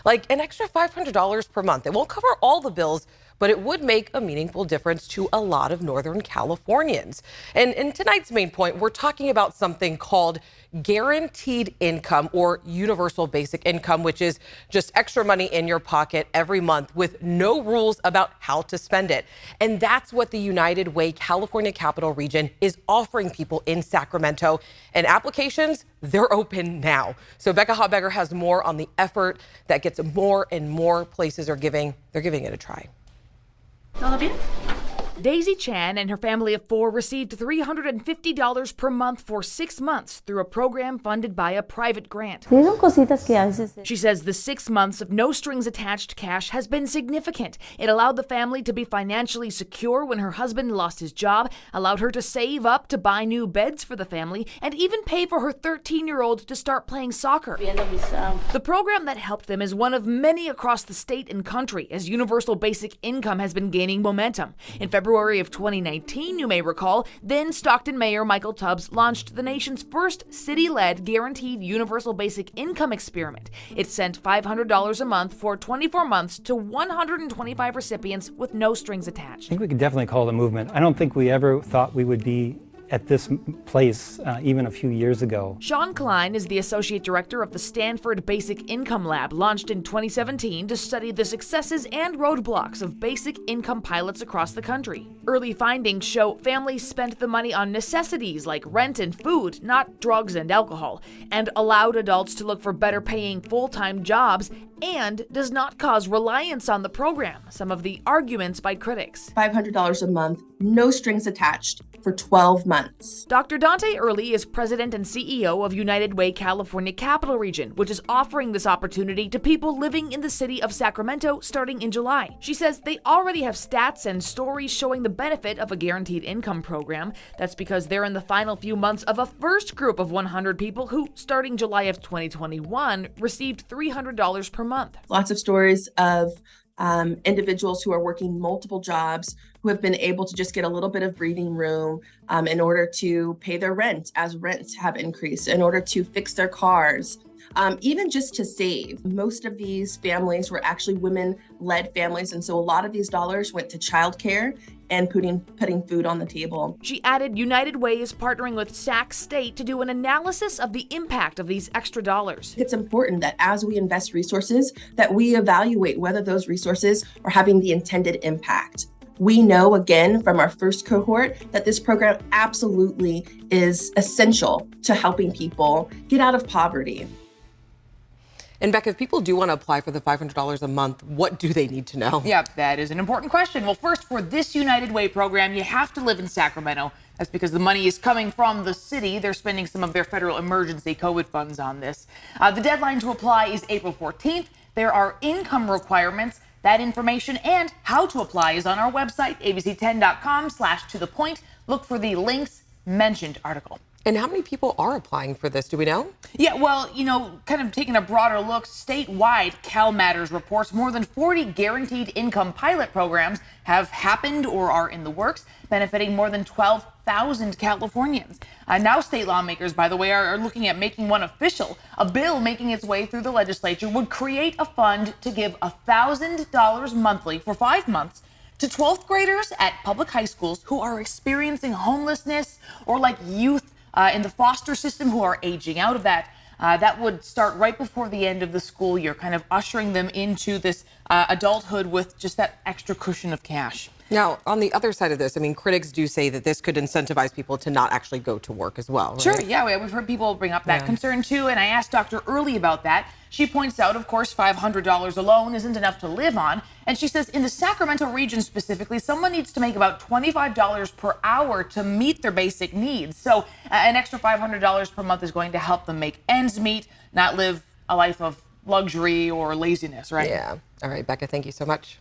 Like an extra $500 per month. It won't cover all the bills, but it would make a meaningful difference to a lot of Northern Californians. And in tonight's main point, we're talking about something called guaranteed income or universal basic income, which is just extra money in your pocket every month with no rules about how to spend it. And that's what the United Way California Capital Region is offering people in Sacramento. And applications, they're open now. So Becca Hotbegger has more on the effort that gets more and more places are giving it a try. Daisy Chan and her family of 4 received $350 per month for 6 months through a program funded by a private grant. She says the 6 months of no strings attached cash has been significant. It allowed the family to be financially secure when her husband lost his job, allowed her to save up to buy new beds for the family, and even pay for her 13-year-old to start playing soccer. The program that helped them is one of many across the state and country as universal basic income has been gaining momentum. In February of 2019, you may recall, then Stockton Mayor Michael Tubbs launched the nation's first city-led guaranteed universal basic income experiment. It sent $500 a month for 24 months to 125 recipients with no strings attached. I think we could definitely call it a movement. I don't think we ever thought we would be at this place even a few years ago. Sean Klein is the associate director of the Stanford Basic Income Lab, launched in 2017 to study the successes and roadblocks of basic income pilots across the country. Early findings show families spent the money on necessities like rent and food, not drugs and alcohol, and allowed adults to look for better paying full-time jobs, and does not cause reliance on the program. Some of the arguments by critics. $500 a month, no strings attached, for 12 months. Dr. Dante Early is president and CEO of United Way California Capital Region, which is offering this opportunity to people living in the city of Sacramento starting in July. She says they already have stats and stories showing the benefit of a guaranteed income program. That's because they're in the final few months of a first group of 100 people who, starting July of 2021, received $300 per month. Lots of stories of individuals who are working multiple jobs who have been able to just get a little bit of breathing room in order to pay their rent as rents have increased, in order to fix their cars, even just to save. Most of these families were actually women-led families, and so a lot of these dollars went to childcare and putting food on the table. She added United Way is partnering with Sac State to do an analysis of the impact of these extra dollars. It's important that as we invest resources, that we evaluate whether those resources are having the intended impact. We know, again, from our first cohort, that this program absolutely is essential to helping people get out of poverty. And Becca, if people do want to apply for the $500 a month, what do they need to know? Yep, that is an important question. Well, first, for this United Way program, you have to live in Sacramento. That's because the money is coming from the city. They're spending some of their federal emergency COVID funds on this. The deadline to apply is April 14th. There are income requirements. That information and how to apply is on our website, abc10.com/to-the-point. Look for the links mentioned article. And how many people are applying for this? Do we know? Yeah, well, kind of taking a broader look, statewide, CalMatters reports more than 40 guaranteed income pilot programs have happened or are in the works, benefiting more than 12,000 Californians. Now state lawmakers, by the way, are looking at making one official. A bill making its way through the legislature would create a fund to give $1,000 monthly for 5 months to 12th graders at public high schools who are experiencing homelessness, or like youth in the foster system who are aging out of that. That would start right before the end of the school year, kind of ushering them into this adulthood with just that extra cushion of cash. Now, on the other side of this, I mean, critics do say that this could incentivize people to not actually go to work as well, right? Sure, yeah, we've heard people bring up that concern too, and I asked Dr. Early about that. She points out, of course, $500 alone isn't enough to live on, and she says in the Sacramento region specifically, someone needs to make about $25 per hour to meet their basic needs. So an extra $500 per month is going to help them make ends meet, not live a life of luxury or laziness, right? Yeah. All right, Becca, thank you so much.